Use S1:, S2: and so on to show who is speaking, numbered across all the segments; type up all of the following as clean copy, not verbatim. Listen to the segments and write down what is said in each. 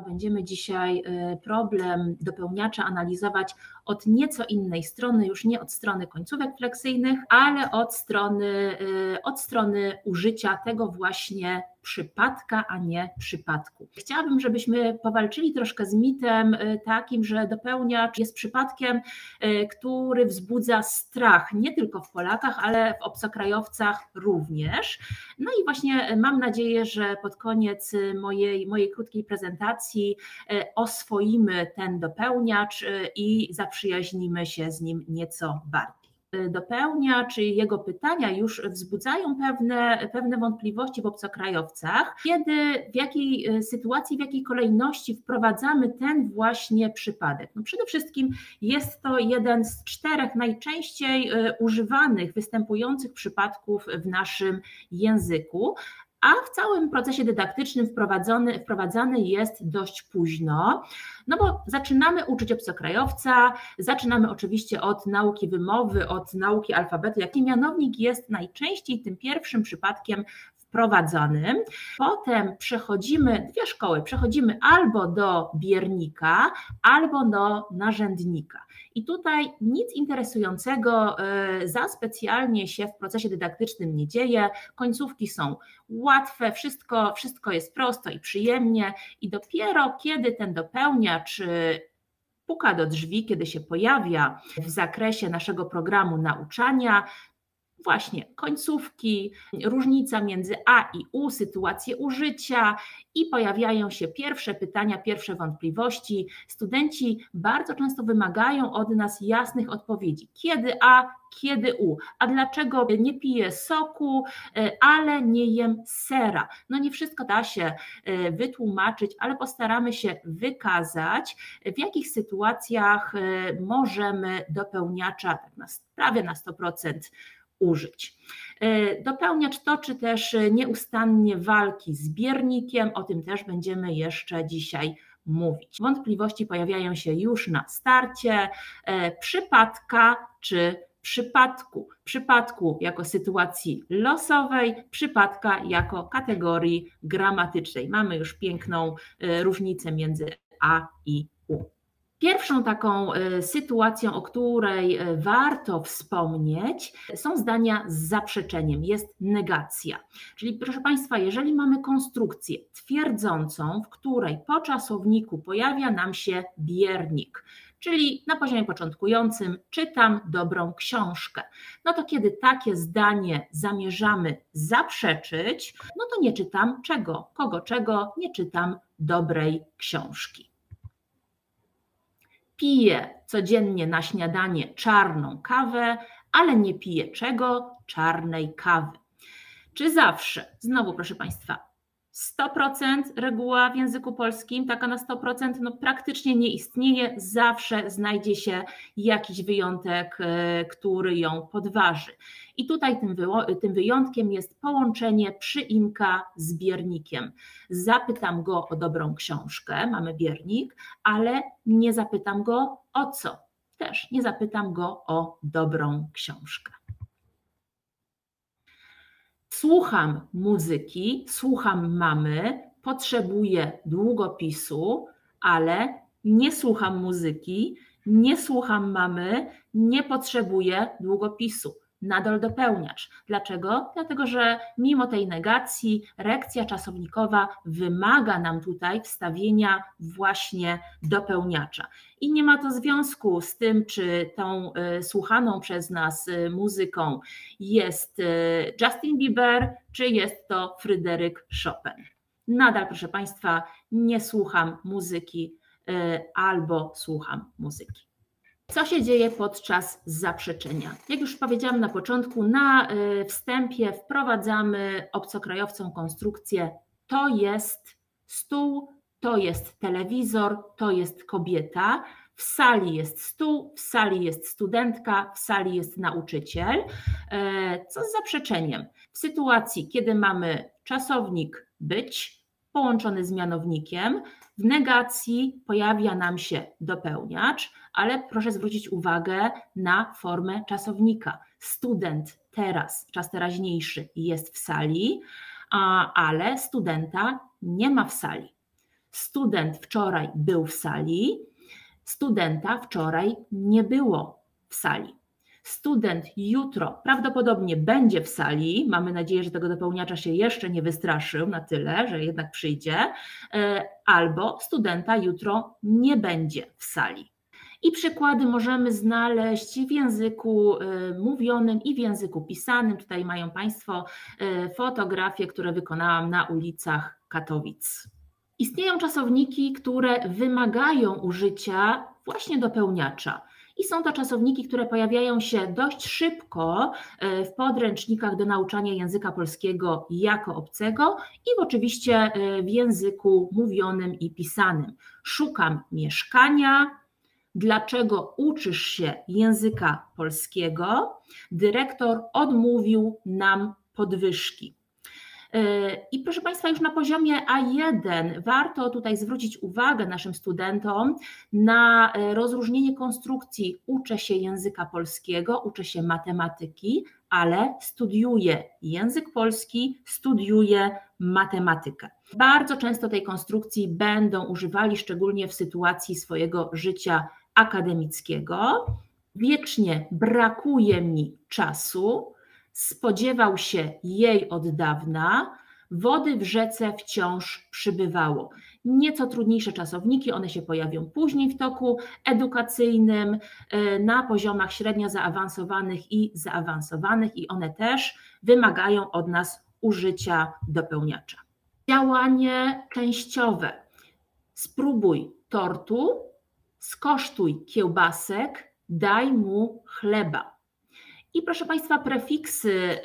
S1: Będziemy dzisiaj problem dopełniacza analizować od nieco innej strony, już nie od strony końcówek fleksyjnych, ale od strony użycia tego właśnie przypadka, a nie przypadku. Chciałabym, żebyśmy powalczyli troszkę z mitem takim, że dopełniacz jest przypadkiem, który wzbudza strach nie tylko w Polakach, ale w obcokrajowcach również. No i właśnie mam nadzieję, że pod koniec mojej krótkiej prezentacji oswoimy ten dopełniacz i zaprzyjaźnimy się z nim nieco bardziej. Dopełniacz i jego pytania już wzbudzają pewne wątpliwości w obcokrajowcach, kiedy, w jakiej sytuacji, w jakiej kolejności wprowadzamy ten właśnie przypadek. No przede wszystkim jest to jeden z 4 najczęściej używanych, występujących przypadków w naszym języku, a w całym procesie dydaktycznym wprowadzany jest dość późno, no bo zaczynamy uczyć obcokrajowca, zaczynamy oczywiście od nauki wymowy, od nauki alfabetu, jaki mianownik jest najczęściej tym pierwszym przypadkiem wprowadzonym. Potem przechodzimy 2 szkoły, przechodzimy albo do biernika, albo do narzędnika. I tutaj nic interesującego za specjalnie się w procesie dydaktycznym nie dzieje, końcówki są łatwe, wszystko jest prosto i przyjemnie i dopiero kiedy ten dopełniacz puka do drzwi, kiedy się pojawia w zakresie naszego programu nauczania, właśnie końcówki, różnica między A i U, sytuacje użycia i pojawiają się pierwsze pytania, pierwsze wątpliwości. Studenci bardzo często wymagają od nas jasnych odpowiedzi. Kiedy A, kiedy U? A dlaczego nie piję soku, ale nie jem sera? No nie wszystko da się wytłumaczyć, ale postaramy się wykazać, w jakich sytuacjach możemy dopełniacza prawie na 100% użyć. Dopełniacz toczy też nieustannie walki z biernikiem, o tym też będziemy jeszcze dzisiaj mówić. Wątpliwości pojawiają się już na starcie, przypadka czy przypadku. Przypadku jako sytuacji losowej, przypadka jako kategorii gramatycznej. Mamy już piękną różnicę między A i U. Pierwszą taką sytuacją, o której warto wspomnieć, są zdania z zaprzeczeniem, jest negacja. Czyli proszę Państwa, jeżeli mamy konstrukcję twierdzącą, w której po czasowniku pojawia nam się biernik, czyli na poziomie początkującym czytam dobrą książkę, no to kiedy takie zdanie zamierzamy zaprzeczyć, no to nie czytam czego, kogo czego, nie czytam dobrej książki. Piję codziennie na śniadanie czarną kawę, ale nie piję czego? Czarnej kawy. Czy zawsze? Znowu proszę Państwa, 100% reguła w języku polskim, taka na 100%, no praktycznie nie istnieje, zawsze znajdzie się jakiś wyjątek, który ją podważy. I tutaj tym wyjątkiem jest połączenie przyimka z biernikiem. Zapytam go o dobrą książkę, mamy biernik, ale nie zapytam go o co. Też nie zapytam go o dobrą książkę. Słucham muzyki, słucham mamy, potrzebuję długopisu, ale nie słucham muzyki, nie słucham mamy, nie potrzebuję długopisu. Nadal dopełniacz. Dlaczego? Dlatego, że mimo tej negacji rekcja czasownikowa wymaga nam tutaj wstawienia właśnie dopełniacza. I nie ma to związku z tym, czy tą słuchaną przez nas muzyką jest Justin Bieber, czy jest to Fryderyk Chopin. Nadal, proszę Państwa, nie słucham muzyki albo słucham muzyki. Co się dzieje podczas zaprzeczenia? Jak już powiedziałam na początku, na wstępie wprowadzamy obcokrajowcom konstrukcję to jest stół, to jest telewizor, to jest kobieta, w sali jest stół, w sali jest studentka, w sali jest nauczyciel. Co z zaprzeczeniem? W sytuacji, kiedy mamy czasownik być połączony z mianownikiem, w negacji pojawia nam się dopełniacz, ale proszę zwrócić uwagę na formę czasownika. Student teraz, czas teraźniejszy, jest w sali, ale studenta nie ma w sali. Student wczoraj był w sali, studenta wczoraj nie było w sali. Student jutro prawdopodobnie będzie w sali, mamy nadzieję, że tego dopełniacza się jeszcze nie wystraszył na tyle, że jednak przyjdzie, albo studenta jutro nie będzie w sali. I przykłady możemy znaleźć w języku mówionym i w języku pisanym. Tutaj mają Państwo fotografie, które wykonałam na ulicach Katowic. Istnieją czasowniki, które wymagają użycia właśnie dopełniacza. I są to czasowniki, które pojawiają się dość szybko w podręcznikach do nauczania języka polskiego jako obcego i oczywiście w języku mówionym i pisanym. Szukam mieszkania. Dlaczego uczysz się języka polskiego? Dyrektor odmówił nam podwyżki. I proszę Państwa, już na poziomie A1 warto tutaj zwrócić uwagę naszym studentom na rozróżnienie konstrukcji uczę się języka polskiego, uczę się matematyki, ale studiuję język polski, studiuję matematykę. Bardzo często tej konstrukcji będą używali, szczególnie w sytuacji swojego życia akademickiego. Wiecznie brakuje mi czasu, spodziewał się jej od dawna, wody w rzece wciąż przybywało. Nieco trudniejsze czasowniki, one się pojawią później w toku edukacyjnym, na poziomach średnio zaawansowanych i zaawansowanych i one też wymagają od nas użycia dopełniacza. Działanie częściowe. Spróbuj tortu, skosztuj kiełbasek, daj mu chleba. I proszę Państwa, prefiksy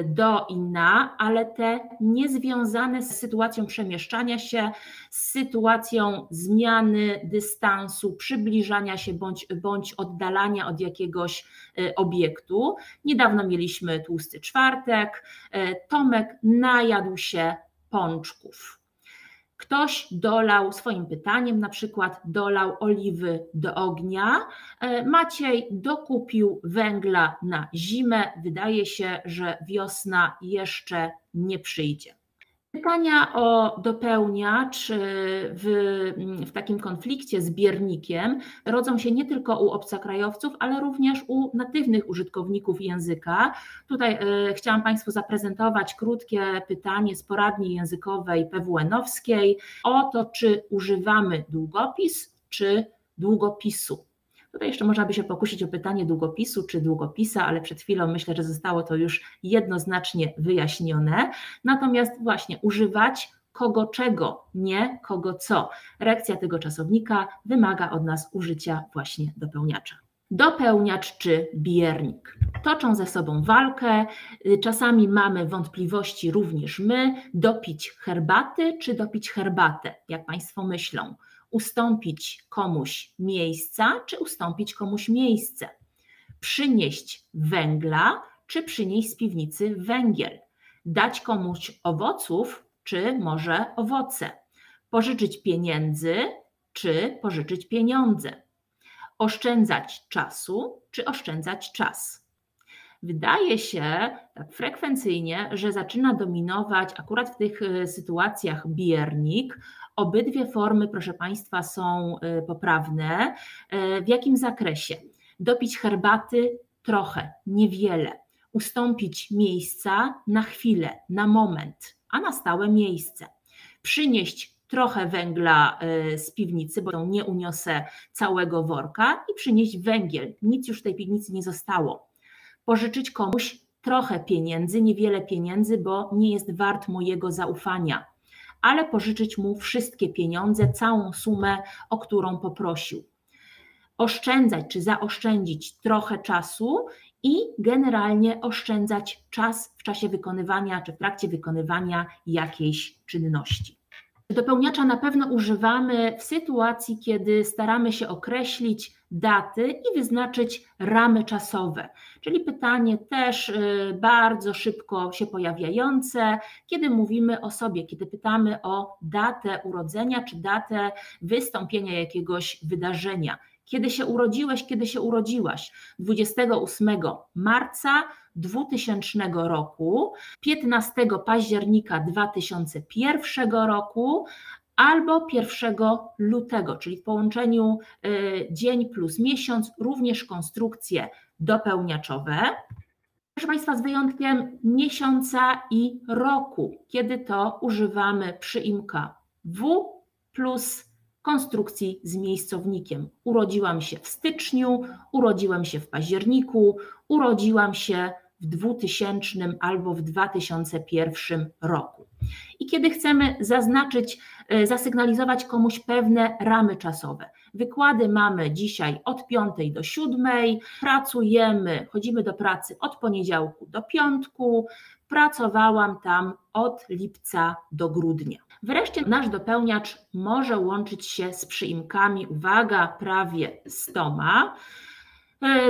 S1: do i na, ale te niezwiązane z sytuacją przemieszczania się, z sytuacją zmiany dystansu, przybliżania się bądź oddalania od jakiegoś obiektu. Niedawno mieliśmy tłusty czwartek, Tomek najadł się pączków. Ktoś dolał swoim pytaniem, na przykład dolał oliwy do ognia. Maciej dokupił węgla na zimę. Wydaje się, że wiosna jeszcze nie przyjdzie. Pytania o dopełniacz w takim konflikcie z biernikiem rodzą się nie tylko u obcokrajowców, ale również u natywnych użytkowników języka. Tutaj chciałam Państwu zaprezentować krótkie pytanie z poradni językowej PWN-owskiej o to, czy używamy długopis czy długopisu. Tutaj jeszcze można by się pokusić o pytanie długopisu czy długopisa, ale przed chwilą myślę, że zostało to już jednoznacznie wyjaśnione. Natomiast właśnie używać kogo czego, nie kogo co. Reakcja tego czasownika wymaga od nas użycia właśnie dopełniacza. Dopełniacz czy biernik toczą ze sobą walkę, czasami mamy wątpliwości również my, dopić herbaty czy dopić herbatę, jak Państwo myślą? Ustąpić komuś miejsca, czy ustąpić komuś miejsce? Przynieść węgla, czy przynieść z piwnicy węgiel? Dać komuś owoców, czy może owoce? Pożyczyć pieniędzy, czy pożyczyć pieniądze? Oszczędzać czasu, czy oszczędzać czas? Wydaje się tak frekwencyjnie, że zaczyna dominować akurat w tych sytuacjach biernik. Obydwie formy, proszę Państwa, są poprawne. W jakim zakresie? Dopić herbaty trochę, niewiele. Ustąpić miejsca na chwilę, na moment, a na stałe miejsce. Przynieść trochę węgla z piwnicy, bo nie uniosę całego worka, i przynieść węgiel. Nic już w tej piwnicy nie zostało. Pożyczyć komuś trochę pieniędzy, niewiele pieniędzy, bo nie jest wart mojego zaufania, ale pożyczyć mu wszystkie pieniądze, całą sumę, o którą poprosił. Oszczędzać czy zaoszczędzić trochę czasu i generalnie oszczędzać czas w czasie wykonywania czy w trakcie wykonywania jakiejś czynności. Dopełniacza na pewno używamy w sytuacji, kiedy staramy się określić daty i wyznaczyć ramy czasowe, czyli pytanie też bardzo szybko się pojawiające, kiedy mówimy o sobie, kiedy pytamy o datę urodzenia czy datę wystąpienia jakiegoś wydarzenia. Kiedy się urodziłeś, kiedy się urodziłaś? 28 marca 2000 roku, 15 października 2001 roku, albo 1 lutego, czyli w połączeniu dzień plus miesiąc, również konstrukcje dopełniaczowe. Proszę Państwa, z wyjątkiem miesiąca i roku, kiedy to używamy przyimka W plus konstrukcji z miejscownikiem. Urodziłam się w styczniu, urodziłam się w październiku, urodziłam się w 2000 albo w 2001 roku. I kiedy chcemy zasygnalizować komuś pewne ramy czasowe. Wykłady mamy dzisiaj od 5 do 7, pracujemy, chodzimy do pracy od poniedziałku do piątku, pracowałam tam od lipca do grudnia. Wreszcie nasz dopełniacz może łączyć się z przyimkami, uwaga, prawie 100,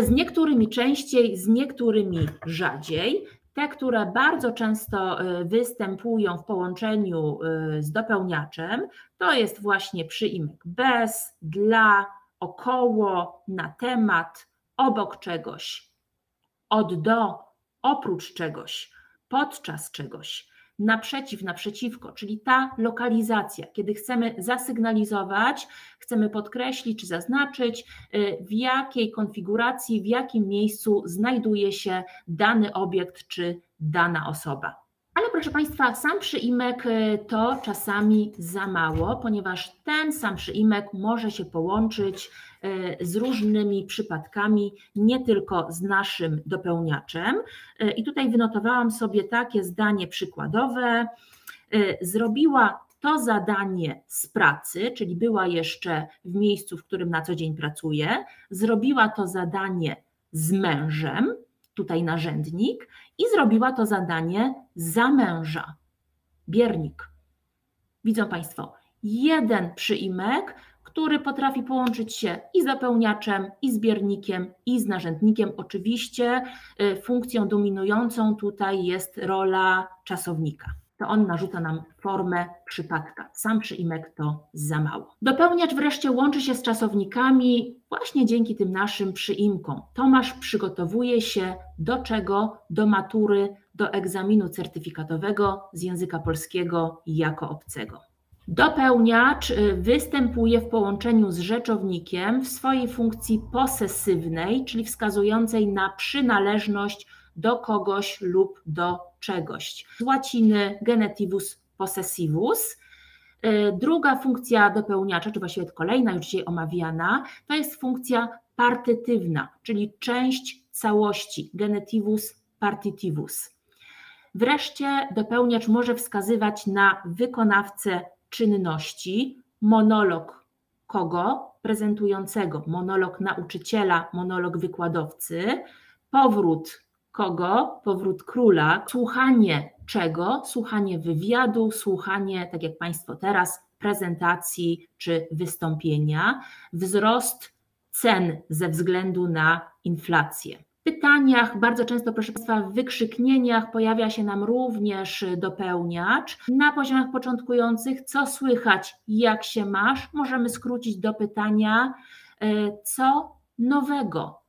S1: z niektórymi częściej, z niektórymi rzadziej. Te, które bardzo często występują w połączeniu z dopełniaczem, to jest właśnie przyimek bez, dla, około, na temat, obok czegoś, od do, oprócz czegoś, podczas czegoś, naprzeciw, naprzeciwko, czyli ta lokalizacja, kiedy chcemy zasygnalizować, chcemy podkreślić czy zaznaczyć, w jakiej konfiguracji, w jakim miejscu znajduje się dany obiekt czy dana osoba. Ale proszę Państwa, sam przyimek to czasami za mało, ponieważ ten sam przyimek może się połączyć z różnymi przypadkami, nie tylko z naszym dopełniaczem. I tutaj wynotowałam sobie takie zdanie przykładowe. Zrobiła to zadanie z pracy, czyli była jeszcze w miejscu, w którym na co dzień pracuje, zrobiła to zadanie z mężem, tutaj narzędnik, i zrobiła to zadanie za męża, biernik. Widzą Państwo, jeden przyimek, który potrafi połączyć się i z dopełniaczem, i z biernikiem, i z narzędnikiem. Oczywiście funkcją dominującą tutaj jest rola czasownika. To on narzuca nam formę przypadka. Sam przyimek to za mało. Dopełniacz wreszcie łączy się z czasownikami właśnie dzięki tym naszym przyimkom. Tomasz przygotowuje się do czego? Do matury, do egzaminu certyfikatowego z języka polskiego jako obcego. Dopełniacz występuje w połączeniu z rzeczownikiem w swojej funkcji posesywnej, czyli wskazującej na przynależność do kogoś lub do czegoś. Z łaciny genitivus possessivus. Druga funkcja dopełniacza, czy właściwie kolejna już dzisiaj omawiana, to jest funkcja partytywna, czyli część całości, genitivus partitivus. Wreszcie dopełniacz może wskazywać na wykonawcę czynności, monolog kogo? Prezentującego, monolog nauczyciela, monolog wykładowcy, powrót kogo? Powrót króla, słuchanie czego? Słuchanie wywiadu, słuchanie, tak jak Państwo teraz, prezentacji czy wystąpienia, wzrost cen ze względu na inflację. W pytaniach, bardzo często, proszę Państwa, w wykrzyknieniach pojawia się nam również dopełniacz. Na poziomach początkujących, co słychać, jak się masz, możemy skrócić do pytania, co nowego.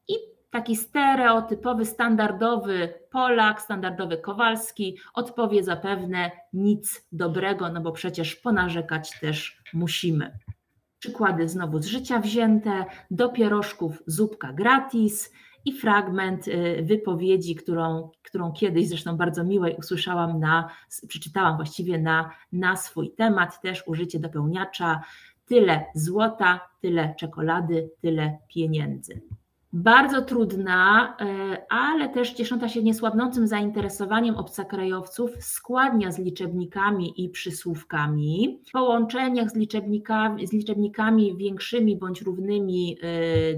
S1: I taki stereotypowy, standardowy Polak, standardowy Kowalski odpowie zapewne nic dobrego, no bo przecież ponarzekać też musimy. Przykłady znowu z życia wzięte, do pierożków zupka gratis i fragment wypowiedzi, którą kiedyś zresztą bardzo miłej usłyszałam, przeczytałam właściwie na swój temat, też użycie dopełniacza, tyle złota, tyle czekolady, tyle pieniędzy. Bardzo trudna, ale też ciesząca się niesłabnącym zainteresowaniem obcokrajowców składnia z liczebnikami i przysłówkami. W połączeniach z liczebnikami większymi bądź równymi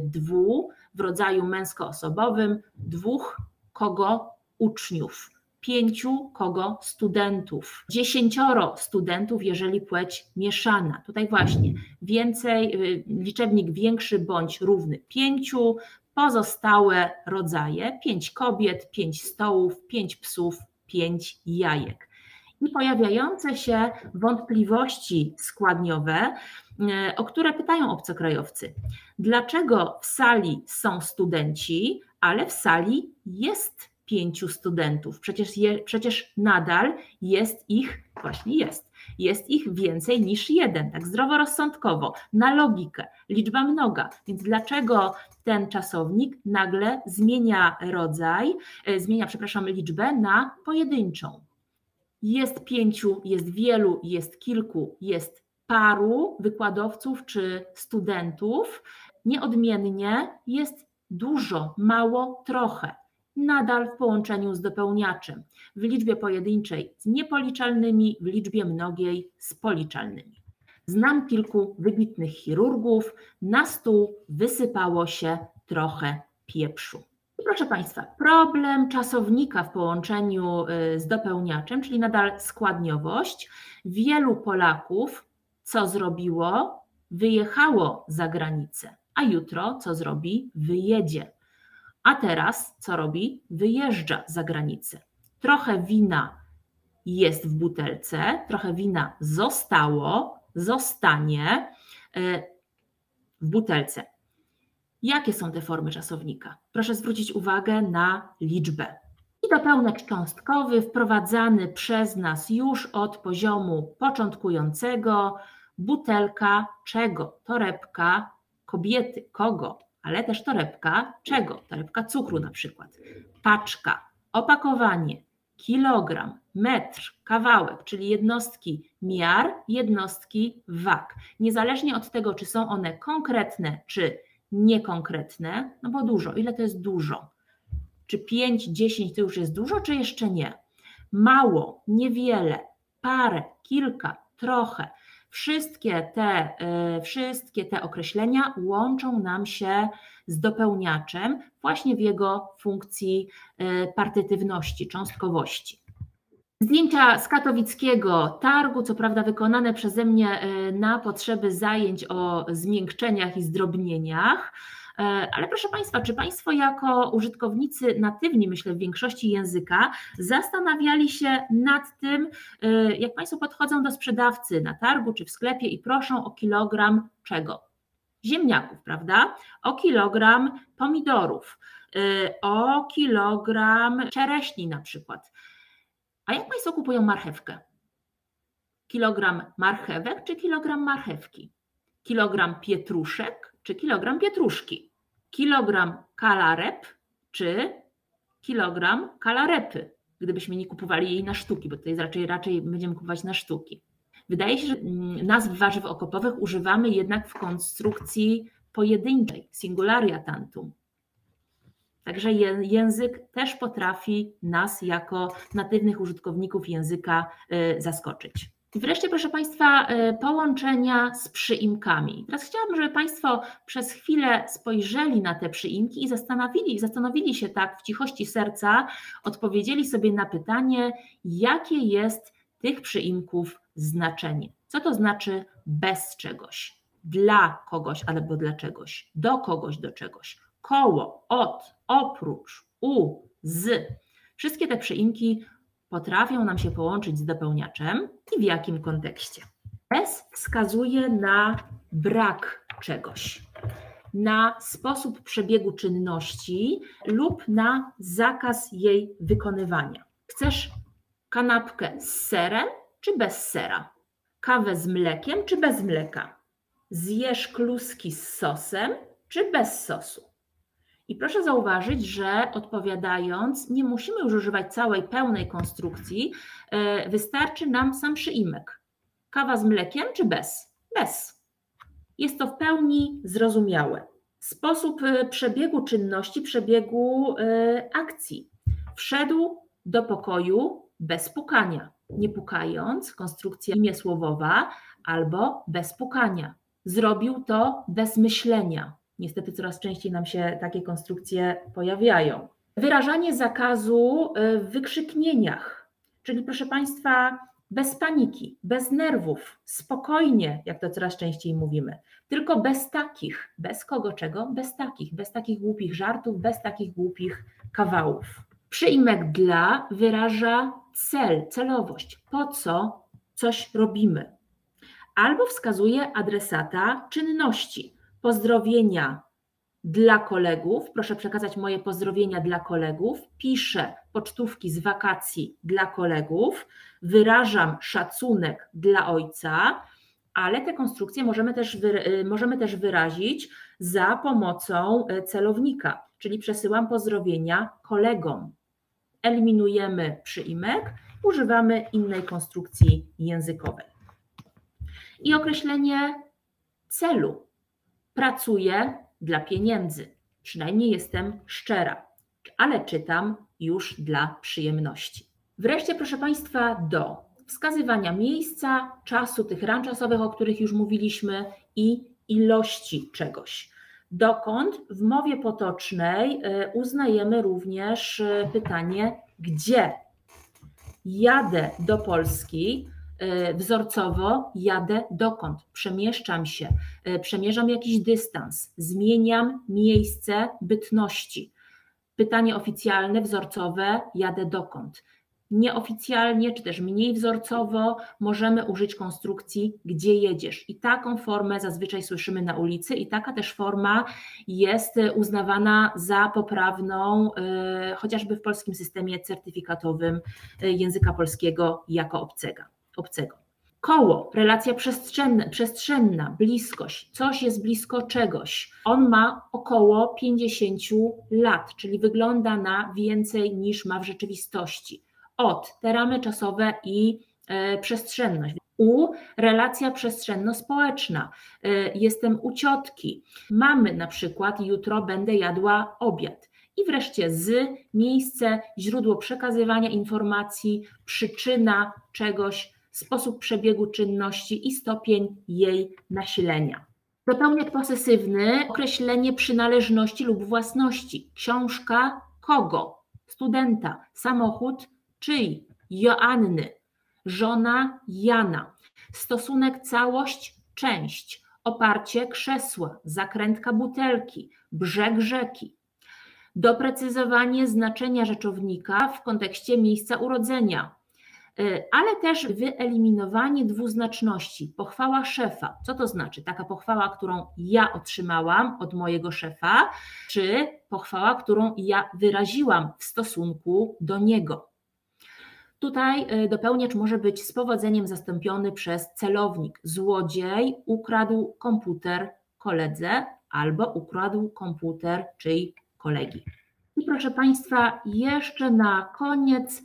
S1: dwu w rodzaju męskoosobowym, dwóch kogo uczniów, 5 kogo studentów, 10 studentów, jeżeli płeć mieszana. Tutaj właśnie więcej, liczebnik większy bądź równy 5, pozostałe rodzaje, 5 kobiet, 5 stołów, 5 psów, 5 jajek. I pojawiające się wątpliwości składniowe, o które pytają obcokrajowcy. Dlaczego w sali są studenci, ale w sali jest 5 studentów. Przecież nadal jest ich, właśnie jest ich więcej niż 1, tak zdroworozsądkowo, na logikę, liczba mnoga. Więc dlaczego ten czasownik nagle zmienia liczbę na pojedynczą? Jest 5, jest wielu, jest kilku, jest paru wykładowców czy studentów. Nieodmiennie jest dużo, mało, trochę. Nadal w połączeniu z dopełniaczem. W liczbie pojedynczej z niepoliczalnymi, w liczbie mnogiej z policzalnymi. Znam kilku wybitnych chirurgów, na stół wysypało się trochę pieprzu. Proszę Państwa, problem czasownika w połączeniu z dopełniaczem, czyli nadal składniowość. Wielu Polaków co zrobiło? Wyjechało za granicę, a jutro co zrobi? Wyjedzie. A teraz co robi? Wyjeżdża za granicę. Trochę wina jest w butelce, trochę wina zostanie w butelce. Jakie są te formy czasownika? Proszę zwrócić uwagę na liczbę. I dopełnek cząstkowy wprowadzany przez nas już od poziomu początkującego. Butelka czego? Torebka kobiety. Kogo? Ale też torebka czego? Torebka cukru na przykład. Paczka, opakowanie, kilogram, metr, kawałek, czyli jednostki miar, jednostki wag. Niezależnie od tego, czy są one konkretne, czy niekonkretne, no bo dużo. Ile to jest dużo? Czy 5, 10 to już jest dużo, czy jeszcze nie? Mało, niewiele, parę, kilka, trochę. Wszystkie te określenia łączą nam się z dopełniaczem właśnie w jego funkcji partytywności, cząstkowości. Zdjęcia z katowickiego targu, co prawda wykonane przeze mnie na potrzeby zajęć o zmiękczeniach i zdrobnieniach, ale proszę Państwa, czy Państwo jako użytkownicy natywni, myślę w większości języka, zastanawiali się nad tym, jak Państwo podchodzą do sprzedawcy na targu czy w sklepie i proszą o kilogram czego? Ziemniaków, prawda? O kilogram pomidorów, o kilogram czereśni na przykład. A jak Państwo kupują marchewkę? Kilogram marchewek czy kilogram marchewki? Kilogram pietruszek czy kilogram pietruszki? Kilogram kalarep czy kilogram kalarepy? Gdybyśmy nie kupowali jej na sztuki, bo tutaj raczej będziemy kupować na sztuki. Wydaje się, że nazw warzyw okopowych używamy jednak w konstrukcji pojedynczej, singularia tantum. Także język też potrafi nas jako natywnych użytkowników języka zaskoczyć. I wreszcie, proszę Państwa, połączenia z przyimkami. Teraz chciałabym, żeby Państwo przez chwilę spojrzeli na te przyimki i zastanowili się tak w cichości serca, odpowiedzieli sobie na pytanie, jakie jest tych przyimków znaczenie. Co to znaczy bez czegoś, dla kogoś albo dla czegoś, do kogoś, do czegoś, koło, od, oprócz, u, z. Wszystkie te przyimki potrafią nam się połączyć z dopełniaczem i w jakim kontekście. Bez wskazuje na brak czegoś, na sposób przebiegu czynności lub na zakaz jej wykonywania. Chcesz kanapkę z serem czy bez sera? Kawę z mlekiem czy bez mleka? Zjesz kluski z sosem czy bez sosu? I proszę zauważyć, że odpowiadając nie musimy już używać całej pełnej konstrukcji, wystarczy nam sam przyimek. Kawa z mlekiem czy bez? Bez. Jest to w pełni zrozumiałe. Sposób przebiegu czynności, przebiegu akcji. Wszedł do pokoju bez pukania. Nie pukając, konstrukcja imię-słowowa, albo bez pukania. Zrobił to bez myślenia. Niestety coraz częściej nam się takie konstrukcje pojawiają. Wyrażanie zakazu w wykrzyknieniach, czyli proszę Państwa, bez paniki, bez nerwów, spokojnie, jak to coraz częściej mówimy, tylko bez takich, bez kogo czego, bez takich głupich żartów, bez takich głupich kawałów. Przyimek dla wyraża cel, celowość, po co coś robimy, albo wskazuje adresata czynności, pozdrowienia dla kolegów, proszę przekazać moje pozdrowienia dla kolegów, piszę pocztówki z wakacji dla kolegów, wyrażam szacunek dla ojca, ale te konstrukcje możemy też wyrazić za pomocą celownika, czyli przesyłam pozdrowienia kolegom. Eliminujemy przyimek, używamy innej konstrukcji językowej. I określenie celu. Pracuję dla pieniędzy, przynajmniej jestem szczera, ale czytam już dla przyjemności. Wreszcie, proszę Państwa, do wskazywania miejsca, czasu, tych ram czasowych, o których już mówiliśmy, i ilości czegoś. Dokąd w mowie potocznej uznajemy również pytanie gdzie. Jadę do Polski, wzorcowo jadę dokąd, przemieszczam się, przemierzam jakiś dystans, zmieniam miejsce bytności. Pytanie oficjalne, wzorcowe, jadę dokąd. Nieoficjalnie, czy też mniej wzorcowo możemy użyć konstrukcji gdzie jedziesz. I taką formę zazwyczaj słyszymy na ulicy i taka też forma jest uznawana za poprawną, chociażby w polskim systemie certyfikatowym języka polskiego jako obcego. Koło, relacja przestrzenna, bliskość, coś jest blisko czegoś. On ma około 50 lat, czyli wygląda na więcej niż ma w rzeczywistości. Te ramy czasowe i przestrzenność. Relacja przestrzenno-społeczna. Jestem u ciotki. Mamy na przykład jutro będę jadła obiad. I wreszcie miejsce, źródło przekazywania informacji, przyczyna czegoś, sposób przebiegu czynności i stopień jej nasilenia. Dopełniak posesywny, określenie przynależności lub własności. Książka kogo? Studenta. Samochód czyj? Joanny. Żona Jana. Stosunek całość, część. Oparcie krzesła, zakrętka butelki, brzeg rzeki. Doprecyzowanie znaczenia rzeczownika w kontekście miejsca urodzenia, ale też wyeliminowanie dwuznaczności. Pochwała szefa. Co to znaczy? Taka pochwała, którą ja otrzymałam od mojego szefa, czy pochwała, którą ja wyraziłam w stosunku do niego. Tutaj dopełniacz może być z powodzeniem zastąpiony przez celownik. Złodziej ukradł komputer koledze albo ukradł komputer czyjś kolegi. I proszę Państwa, jeszcze na koniec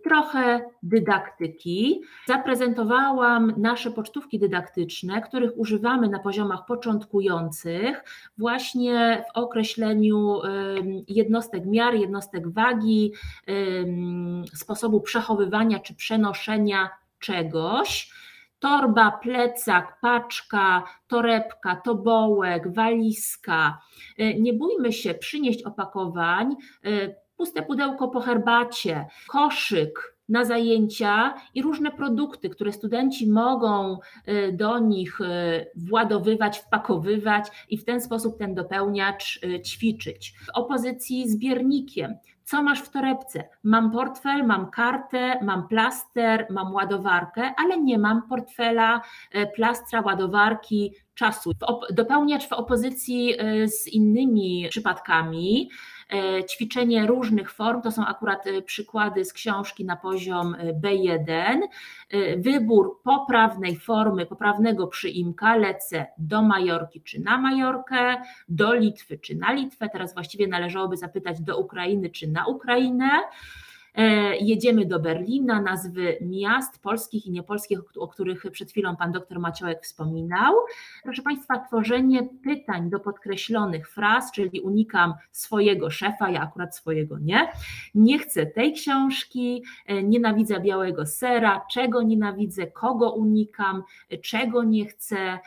S1: trochę dydaktyki. Zaprezentowałam nasze pocztówki dydaktyczne, których używamy na poziomach początkujących właśnie w określeniu jednostek miar, jednostek wagi, sposobu przechowywania czy przenoszenia czegoś. Torba, plecak, paczka, torebka, tobołek, walizka. Nie bójmy się przynieść opakowań, puste pudełko po herbacie, koszyk na zajęcia i różne produkty, które studenci mogą do nich władowywać, wpakowywać i w ten sposób ten dopełniacz ćwiczyć. W opozycji z biernikiem. Co masz w torebce? Mam portfel, mam kartę, mam plaster, mam ładowarkę, ale nie mam portfela, plastra, ładowarki, czasu. Dopełniacz w opozycji z innymi przypadkami. Ćwiczenie różnych form, to są akurat przykłady z książki na poziom B1. Wybór poprawnej formy, poprawnego przyimka, lecę do Majorki czy na Majorkę, do Litwy czy na Litwę, teraz właściwie należałoby zapytać do Ukrainy czy na Ukrainę. Jedziemy do Berlina, nazwy miast polskich i niepolskich, o których przed chwilą pan dr Maciołek wspominał. Proszę Państwa, tworzenie pytań do podkreślonych fraz, czyli unikam swojego szefa, ja akurat swojego nie chcę tej książki, nienawidzę białego sera, czego nienawidzę, kogo unikam, czego nie chcę,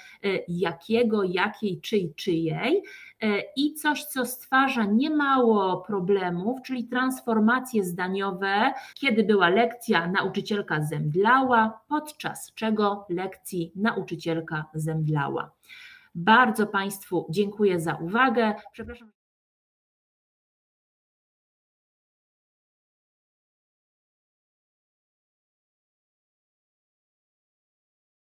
S1: jakiego, jakiej, czyjej. I coś, co stwarza niemało problemów, czyli transformacje zdaniowe, kiedy była lekcja, nauczycielka zemdlała, podczas czego lekcji nauczycielka zemdlała. Bardzo Państwu dziękuję za uwagę. Przepraszam.